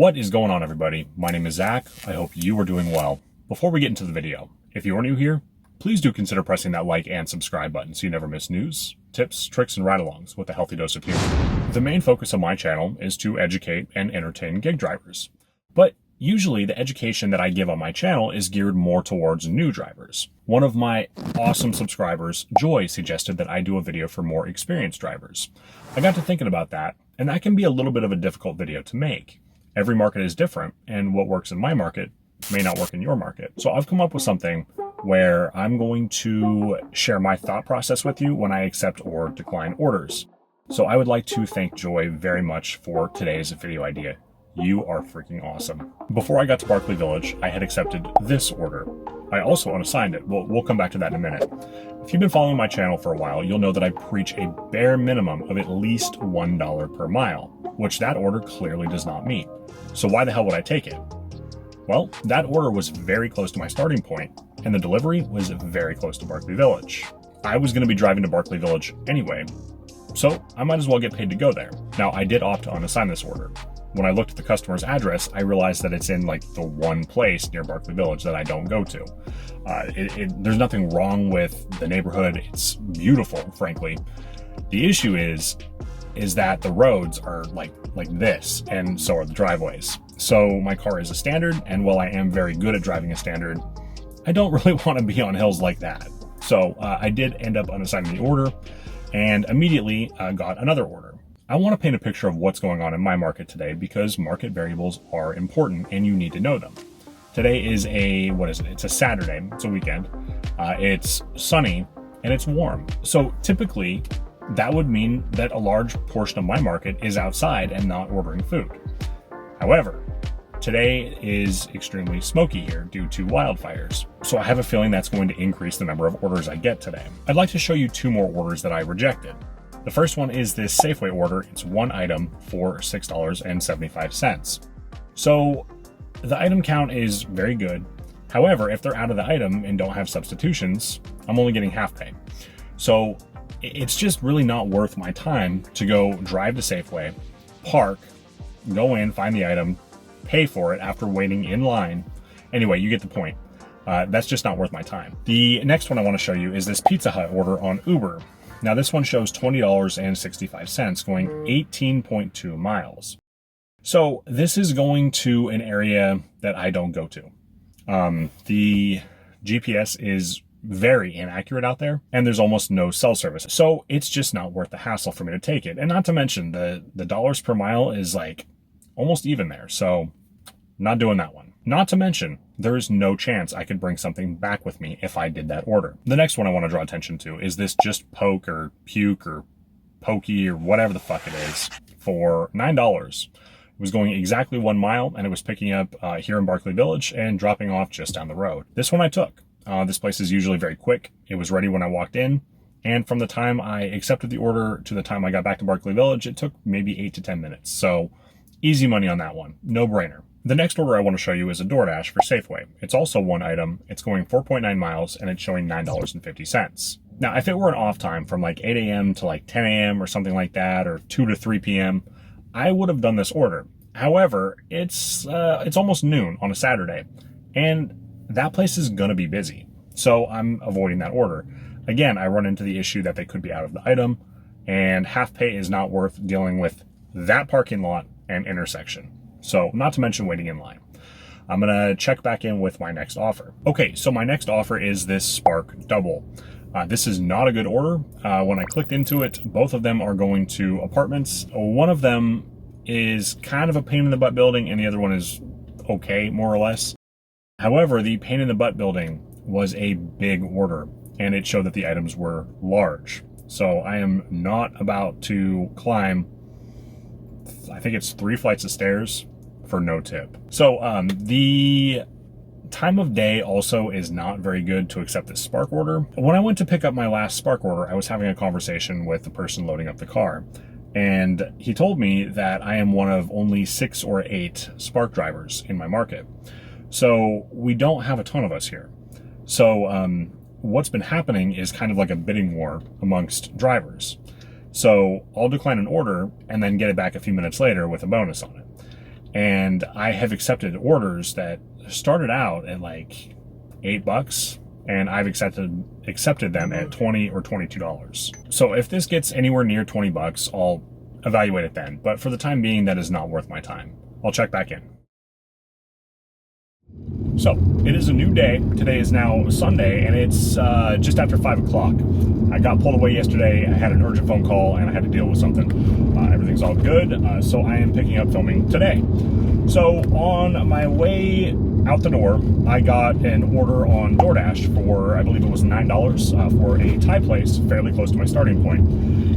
What is going on, everybody? My name is Zach. I hope you are doing well. Before we get into the video, if you are new here, please do consider pressing that like and subscribe button so you never miss news, tips, tricks, and ride-alongs with a healthy dose of humor. The main focus of my channel is to educate and entertain gig drivers. But usually the education that I give on my channel is geared more towards new drivers. One of my awesome subscribers, Joy, suggested that I do a video for more experienced drivers. I got to thinking about that, and that can be a little bit of a difficult video to make. Every market is different, and what works in my market may not work in your market. So I've come up with something where I'm going to share my thought process with you when I accept or decline orders. So I would like to thank Joy very much for today's video idea. You are freaking awesome. Before I got to Barkley Village, I had accepted this order. I also unassigned it. We'll come back to that in a minute. If you've been following my channel for a while, you'll know that I preach a bare minimum of at least $1 per mile, which that order clearly does not meet. So why the hell would I take it? Well, that order was very close to my starting point, and the delivery was very close to Barkley Village. I was going to be driving to Barkley Village anyway, so I might as well get paid to go there. Now, I did opt to unassign this order. When I looked at the customer's address, I realized that it's in like the one place near Barkley Village that I don't go to. There's nothing wrong with the neighborhood. It's beautiful, frankly. The issue is that the roads are like this, and so are the driveways. So my car is a standard, and while I am very good at driving a standard, I don't really want to be on hills like that. So I did end up unassigning the order, and immediately got another order. I want to paint a picture of what's going on in my market today because market variables are important and you need to know them. Today is it's a Saturday, it's a weekend. It's sunny and it's warm. So typically that would mean that a large portion of my market is outside and not ordering food. However, today is extremely smoky here due to wildfires. So I have a feeling that's going to increase the number of orders I get today. I'd like to show you two more orders that I rejected. The first one is this Safeway order. It's one item for $6.75. So the item count is very good. However, if they're out of the item and don't have substitutions, I'm only getting half pay. So it's just really not worth my time to go drive to Safeway, park, go in, find the item, pay for it after waiting in line. Anyway, you get the point. That's just not worth my time. The next one I want to show you is this Pizza Hut order on Uber. Now this one shows $20.65 going 18.2 miles. So this is going to an area that I don't go to. The GPS is very inaccurate out there, and there's almost no cell service. So it's just not worth the hassle for me to take it. And not to mention the dollars per mile is like almost even there. So not doing that one. Not to mention, there is no chance I could bring something back with me if I did that order. The next one I want to draw attention to is this Just Poke or Puke or Pokey or whatever the fuck it is for $9. It was going exactly 1 mile, and it was picking up here in Barkley Village and dropping off just down the road. This one I took. This place is usually very quick. It was ready when I walked in, and from the time I accepted the order to the time I got back to Barkley Village, it took maybe 8 to 10 minutes. So easy money on that one. No brainer. The next order I want to show you is a DoorDash for Safeway. It's also one item. It's going 4.9 miles, and it's showing $9.50. Now, if it were an off time from like 8 a.m. to like 10 a.m. or something like that, or 2 to 3 p.m., I would have done this order. However, it's almost noon on a Saturday, and that place is going to be busy. So I'm avoiding that order. Again, I run into the issue that they could be out of the item, and half pay is not worth dealing with that parking lot and intersection. So not to mention waiting in line. I'm going to check back in with my next offer. Okay, so my next offer is this Spark Double. This is not a good order. When I clicked into it, both of them are going to apartments. One of them is kind of a pain in the butt building, and the other one is okay, more or less. However, the pain in the butt building was a big order, and it showed that the items were large. So I am not about to climb, I think it's 3 flights of stairs for no tip. So the time of day also is not very good to accept this Spark order. When I went to pick up my last Spark order, I was having a conversation with the person loading up the car, and he told me that I am one of only 6 or 8 Spark drivers in my market. So we don't have a ton of us here. So what's been happening is kind of like a bidding war amongst drivers. So I'll decline an order and then get it back a few minutes later with a bonus on it. And I have accepted orders that started out at like $8, and I've accepted them at $20 or $22. So if this gets anywhere near $20, I'll evaluate it then. But for the time being, that is not worth my time. I'll check back in. So it is a new day. Today is now Sunday, and it's just after 5 o'clock. I got pulled away yesterday. I had an urgent phone call, and I had to deal with something. Everything's all good, so I am picking up filming today. So on my way out the door, I got an order on DoorDash for, I believe it was $9 for a Thai place fairly close to my starting point.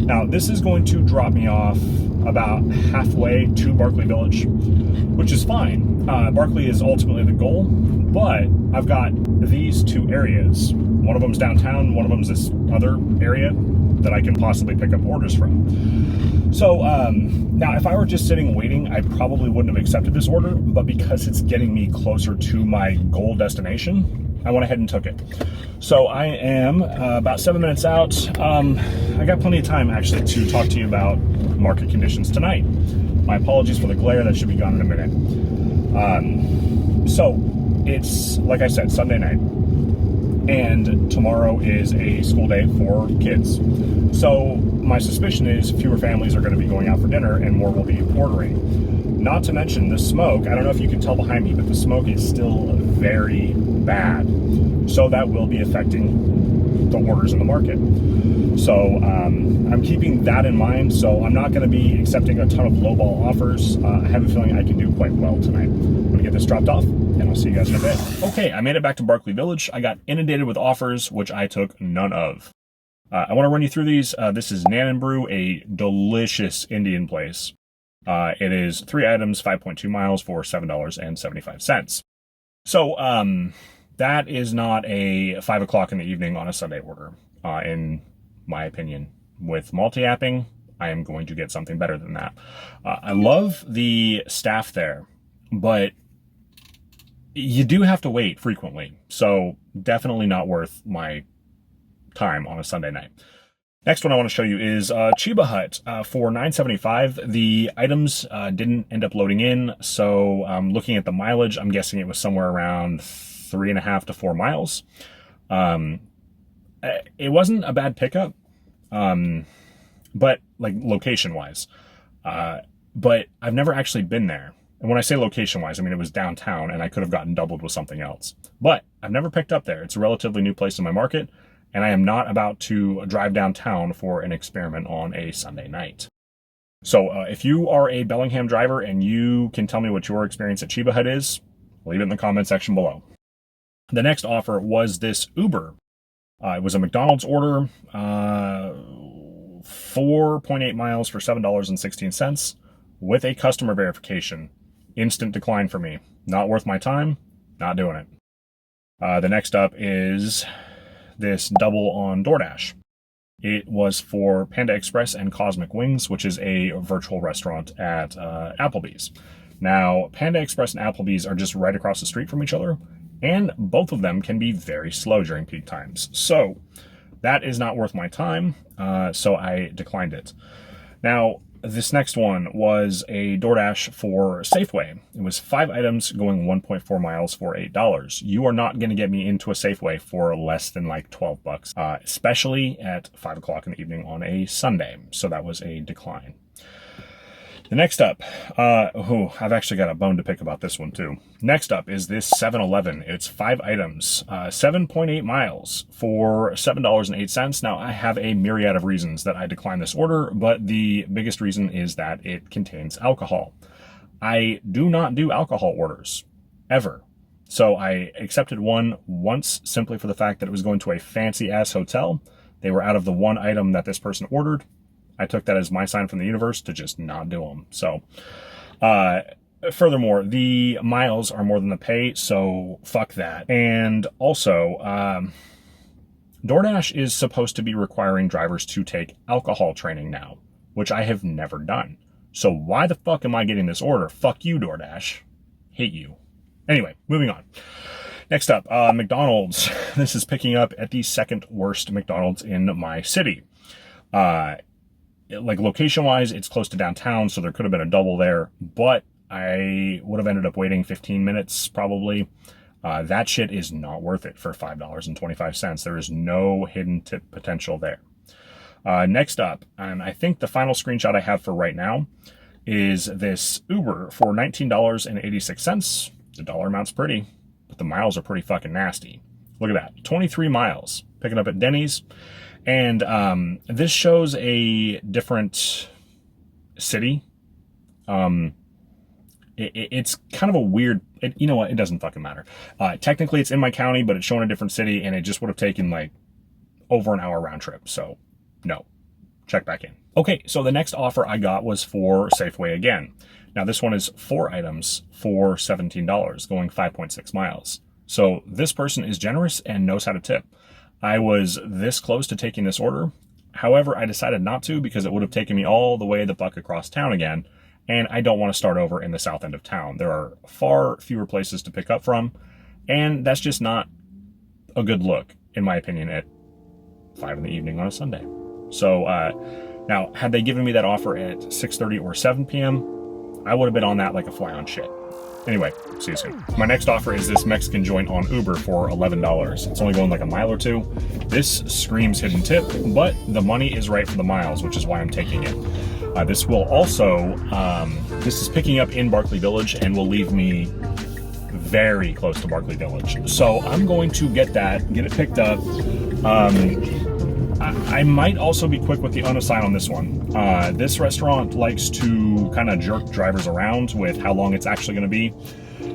Now, this is going to drop me off about halfway to Barkley Village, which is fine. Barkley is ultimately the goal, but I've got these two areas. One of them's downtown, one of them's this other area that I can possibly pick up orders from. So now if I were just sitting waiting, I probably wouldn't have accepted this order, but because it's getting me closer to my goal destination, I went ahead and took it. So I am about 7 minutes out. I got plenty of time actually to talk to you about market conditions tonight. My apologies for the glare, that should be gone in a minute. So it's, like I said, Sunday night, and tomorrow is a school day for kids. So my suspicion is fewer families are going to be going out for dinner and more will be ordering. Not to mention the smoke. I don't know if you can tell behind me, but the smoke is still very bad. So that will be affecting the orders in the market. So I'm keeping that in mind. So I'm not going to be accepting a ton of lowball offers. I have a feeling I can do quite well tonight. I'm going to get this dropped off, and I'll see you guys in a bit. Okay, I made it back to Barkley Village. I got inundated with offers, which I took none of. I want to run you through these. This is Nan and Brew, a delicious Indian place. It is 3 items, 5.2 miles for $7.75. So that is not a 5 o'clock in the evening on a Sunday order, in my opinion. With multi-apping, I am going to get something better than that. I love the staff there, but you do have to wait frequently. So definitely not worth my time on a Sunday night. Next one I want to show you is Chiba Hut for $9.75. The items didn't end up loading in, so looking at the mileage, I'm guessing it was somewhere around 3.5 to 4 miles. It wasn't a bad pickup, but like location-wise. But I've never actually been there. And when I say location-wise, I mean it was downtown, and I could have gotten doubled with something else. But I've never picked up there. It's a relatively new place in my market, and I am not about to drive downtown for an experiment on a Sunday night. So if you are a Bellingham driver and you can tell me what your experience at Chiba Hut is, leave it in the comment section below. The next offer was this Uber. It was a McDonald's order, 4.8 miles for $7.16 with a customer verification. Instant decline for me. Not worth my time, not doing it. The next up is this double on DoorDash. It was for Panda Express and Cosmic Wings, which is a virtual restaurant at Applebee's. Now, Panda Express and Applebee's are just right across the street from each other, and both of them can be very slow during peak times. So that is not worth my time, so I declined it. Now, this next one was a DoorDash for Safeway. It was 5 items going 1.4 miles for $8. You are not going to get me into a Safeway for less than like $12, especially at 5 o'clock in the evening on a Sunday. So that was a decline. The next up, I've actually got a bone to pick about this one too. Next up is this 7-Eleven. It's 5 items, 7.8 miles for $7.08. Now, I have a myriad of reasons that I declined this order, but the biggest reason is that it contains alcohol. I do not do alcohol orders, ever. So I accepted one once simply for the fact that it was going to a fancy-ass hotel. They were out of the one item that this person ordered. I took that as my sign from the universe to just not do them. So, furthermore, the miles are more than the pay, so fuck that. And also, DoorDash is supposed to be requiring drivers to take alcohol training now, which I have never done. So why the fuck am I getting this order? Fuck you, DoorDash. Hate you. Anyway, moving on. Next up, McDonald's. This is picking up at the second worst McDonald's in my city. Like location-wise, it's close to downtown, so there could have been a double there. But I would have ended up waiting 15 minutes probably. That shit is not worth it for $5.25. There is no hidden tip potential there. Next up, and I think the final screenshot I have for right now, is this Uber for $19.86. The dollar amount's pretty, but the miles are pretty fucking nasty. Look at that, 23 miles, picking up at Denny's. And this shows a different city. It's kind of a weird, you know what, it doesn't fucking matter. Technically it's in my county, but it's showing a different city, and it just would have taken like over an hour round trip. So no, check back in. Okay, so the next offer I got was for Safeway again. Now this one is 4 items for $17, going 5.6 miles. So this person is generous and knows how to tip. I was this close to taking this order. However, I decided not to because it would have taken me all the way the fuck across town again. And I don't want to start over in the south end of town. There are far fewer places to pick up from, and that's just not a good look, in my opinion, at 5 in the evening on a Sunday. So now, had they given me that offer at 6:30 or 7 p.m., I would have been on that like a fly on shit. Anyway, see you soon. My next offer is this Mexican joint on Uber for $11. It's only going like a mile or two. This screams hidden tip, but the money is right for the miles, which is why I'm taking it. This will also, this is picking up in Barclay Village and will leave me very close to Barclay Village. So I'm going to get it picked up. I might also be quick with the unassign on this one. This restaurant likes to kind of jerk drivers around with how long it's actually going to be.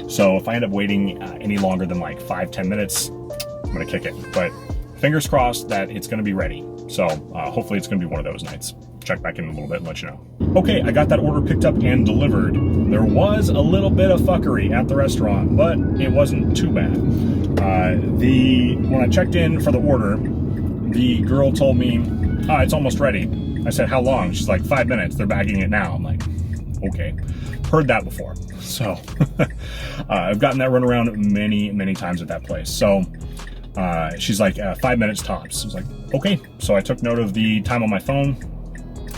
So if I end up waiting any longer than like 5-10 minutes, I'm going to kick it. But fingers crossed that it's going to be ready. So hopefully it's going to be one of those nights. Check back in a little bit and let you know. Okay, I got that order picked up and delivered. There was a little bit of fuckery at the restaurant, but it wasn't too bad. When I checked in for the order, the girl told me, it's almost ready. I said, how long? She's like, 5 minutes. They're bagging it now. I'm like, okay. Heard that before. So I've gotten that run around many, many times at that place. So she's like, 5 minutes tops. I was like, okay. So I took note of the time on my phone,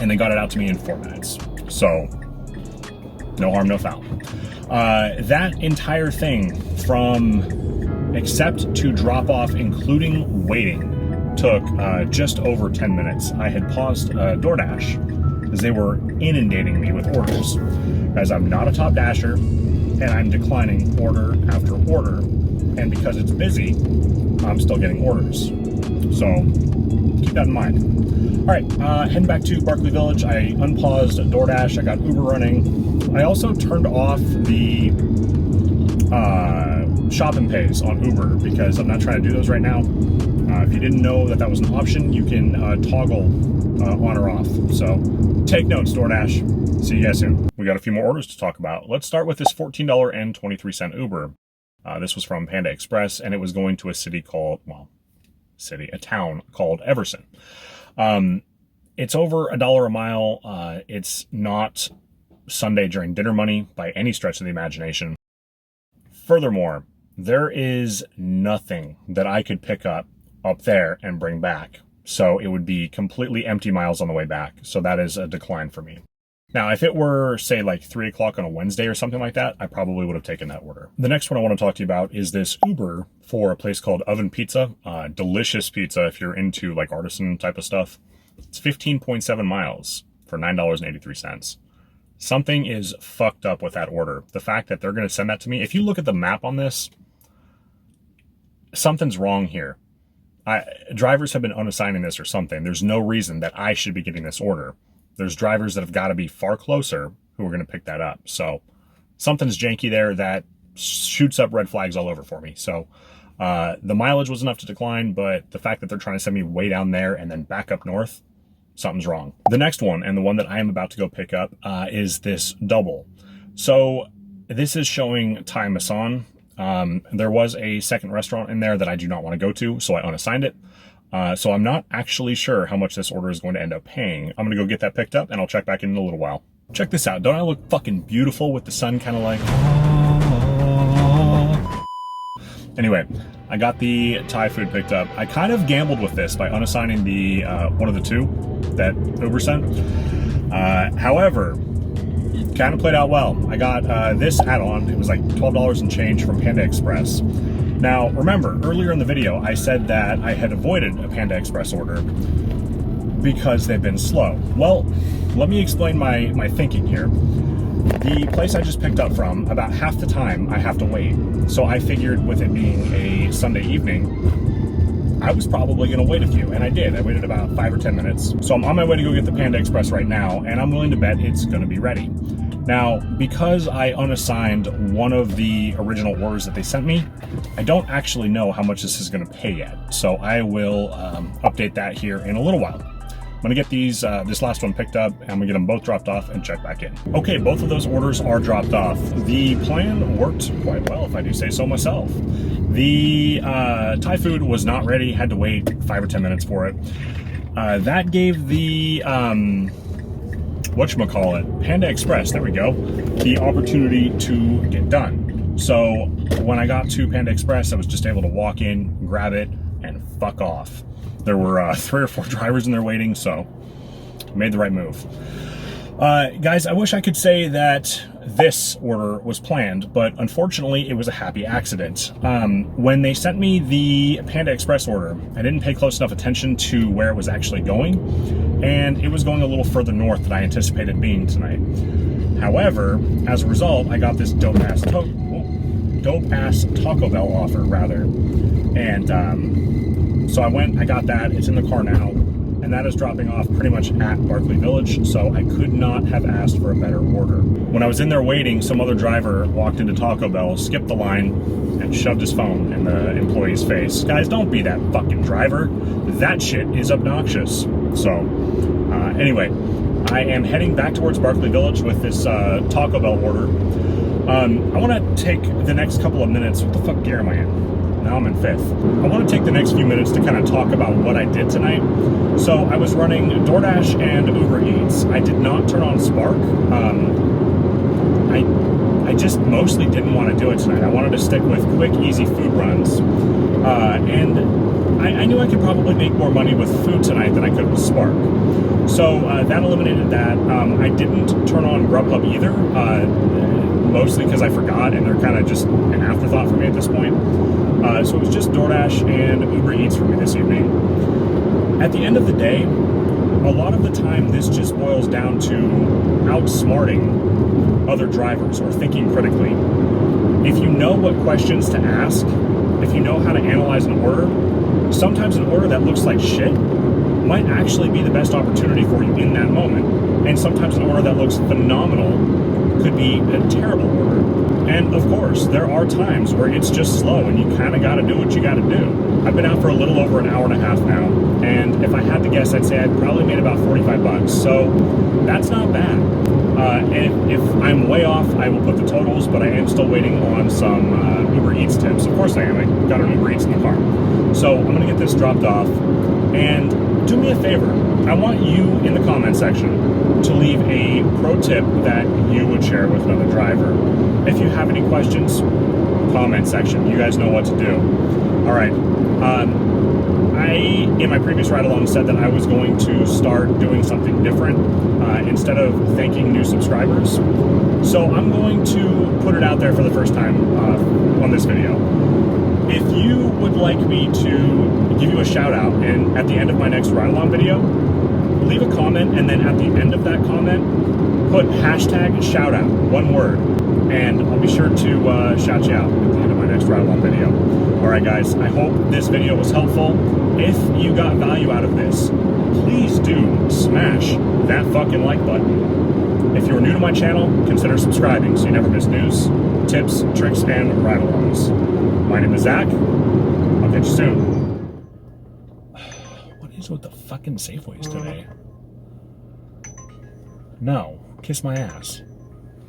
and they got it out to me in 4 minutes. So no harm, no foul. That entire thing from accept to drop off, including waiting, took just over 10 minutes. I had paused DoorDash as they were inundating me with orders. As I'm not a top dasher, and I'm declining order after order, and because it's busy, I'm still getting orders. So keep that in mind. All right, heading back to Barclay Village. I unpaused DoorDash. I got Uber running. I also turned off the shop and pays on Uber because I'm not trying to do those right now. If you didn't know that was an option, you can toggle on or off. So take notes, DoorDash. See you guys soon. We got a few more orders to talk about. Let's start with this $14.23 Uber. This was from Panda Express, and it was going to a city called, a town called Everson. It's over $1 a mile. It's not Sunday during dinner money by any stretch of the imagination. Furthermore, there is nothing that I could pick up there and bring back. So it would be completely empty miles on the way back. So that is a decline for me. Now, if it were, say, like 3 o'clock on a Wednesday or something like that, I probably would have taken that order. The next one I want to talk to you about is this Uber for a place called Oven Pizza. Delicious pizza if you're into like artisan type of stuff. It's 15.7 miles for $9.83. Something is fucked up with that order. The fact that they're going to send that to me. If you look at the map on this, something's wrong here. Drivers have been unassigning this or something. There's no reason that I should be getting this order. There's drivers that have got to be far closer who are going to pick that up. So something's janky there that shoots up red flags all over for me. So the mileage was enough to decline, but the fact that they're trying to send me way down there and then back up north, something's wrong. The next one, and the one that I am about to go pick up, is this double. So this is showing Thai Masan. There was a second restaurant in there that I do not want to go to, so I unassigned it. So I'm not actually sure how much this order is going to end up paying. I'm going to go get that picked up, and I'll check back in a little while. Check this out. Don't I look fucking beautiful with the sun kind of like... Anyway, I got the Thai food picked up. I kind of gambled with this by unassigning the one of the two that Uber sent. However, kind of played out well. I got this add-on. It was like $12 and change from Panda Express. Now, remember, earlier in the video, I said that I had avoided a Panda Express order because they've been slow. Well, let me explain my thinking here. The place I just picked up from, about half the time I have to wait. So I figured with it being a Sunday evening, I was probably gonna wait a few, and I did. I waited about 5 or 10 minutes. So I'm on my way to go get the Panda Express right now, and I'm willing to bet it's gonna be ready. Now, because I unassigned one of the original orders that they sent me, I don't actually know how much this is gonna pay yet. So I will update that here in a little while. I'm gonna get these, this last one picked up, and I'm gonna get them both dropped off and check back in. Okay, both of those orders are dropped off. The plan worked quite well, if I do say so myself. The Thai food was not ready, had to wait 5 or 10 minutes for it. That gave the, whatchamacallit, Panda Express, there we go, the opportunity to get done. So when I got to Panda Express, I was just able to walk in, grab it, and fuck off. There were 3 or 4 drivers in there waiting, so I made the right move. Guys, I wish I could say that this order was planned, but unfortunately it was a happy accident. When they sent me the Panda Express order, I didn't pay close enough attention to where it was actually going, and it was going a little further north than I anticipated being tonight. However, as a result, I got this dope-ass Taco Bell offer, rather, and so I went, I got that, it's in the car now, and that is dropping off pretty much at Barkley Village, so I could not have asked for a better order. When I was in there waiting, some other driver walked into Taco Bell, skipped the line, and shoved his phone in the employee's face. Guys, don't be that fucking driver. That shit is obnoxious. So, anyway, I am heading back towards Barkley Village with this Taco Bell order. I want to take the next couple of minutes. What the fuck gear am I in? Now I'm in 5th. I want to take the next few minutes to kind of talk about what I did tonight. So I was running DoorDash and Uber Eats. I did not turn on Spark. I just mostly didn't want to do it tonight. I wanted to stick with quick, easy food runs. And I knew I could probably make more money with food tonight than I could with Spark. So that eliminated that. I didn't turn on Grubhub either. Mostly because I forgot, and they're kind of just an afterthought for me at this point. So it was just DoorDash and Uber Eats for me this evening. At the end of the day, a lot of the time this just boils down to outsmarting other drivers or thinking critically. If you know what questions to ask, if you know how to analyze an order, sometimes an order that looks like shit might actually be the best opportunity for you in that moment. And sometimes an order that looks phenomenal could be a terrible order. And of course, there are times where it's just slow and you kind of got to do what you got to do. I've been out for a little over an hour and a half now, and if I had to guess, I'd say I'd probably made about 45 bucks. So that's not bad. And if I'm way off, I will put the totals, but I am still waiting on some Uber Eats tips. Of course I am. I got an Uber Eats in the car. So I'm going to get this dropped off. And do me a favor. I want you in the comment section to leave a pro tip that you would share with another driver. If you have any questions, comment section. You guys know what to do. All right. I, in my previous ride-along, said that I was going to start doing something different instead of thanking new subscribers. So I'm going to put it out there for the first time on this video. If you would like me to give you a shout out, and at the end of my next ride-along video, leave a comment, and then at the end of that comment, put hashtag shout out, one word, and I'll be sure to shout you out at the end of my next ride-along video. Alright guys, I hope this video was helpful. If you got value out of this, please do smash that fucking like button. If you're new to my channel, consider subscribing so you never miss news, tips, tricks, and ride-alongs. My name is Zach. I'll catch you soon. What is with the fucking Safeways today? No, kiss my ass.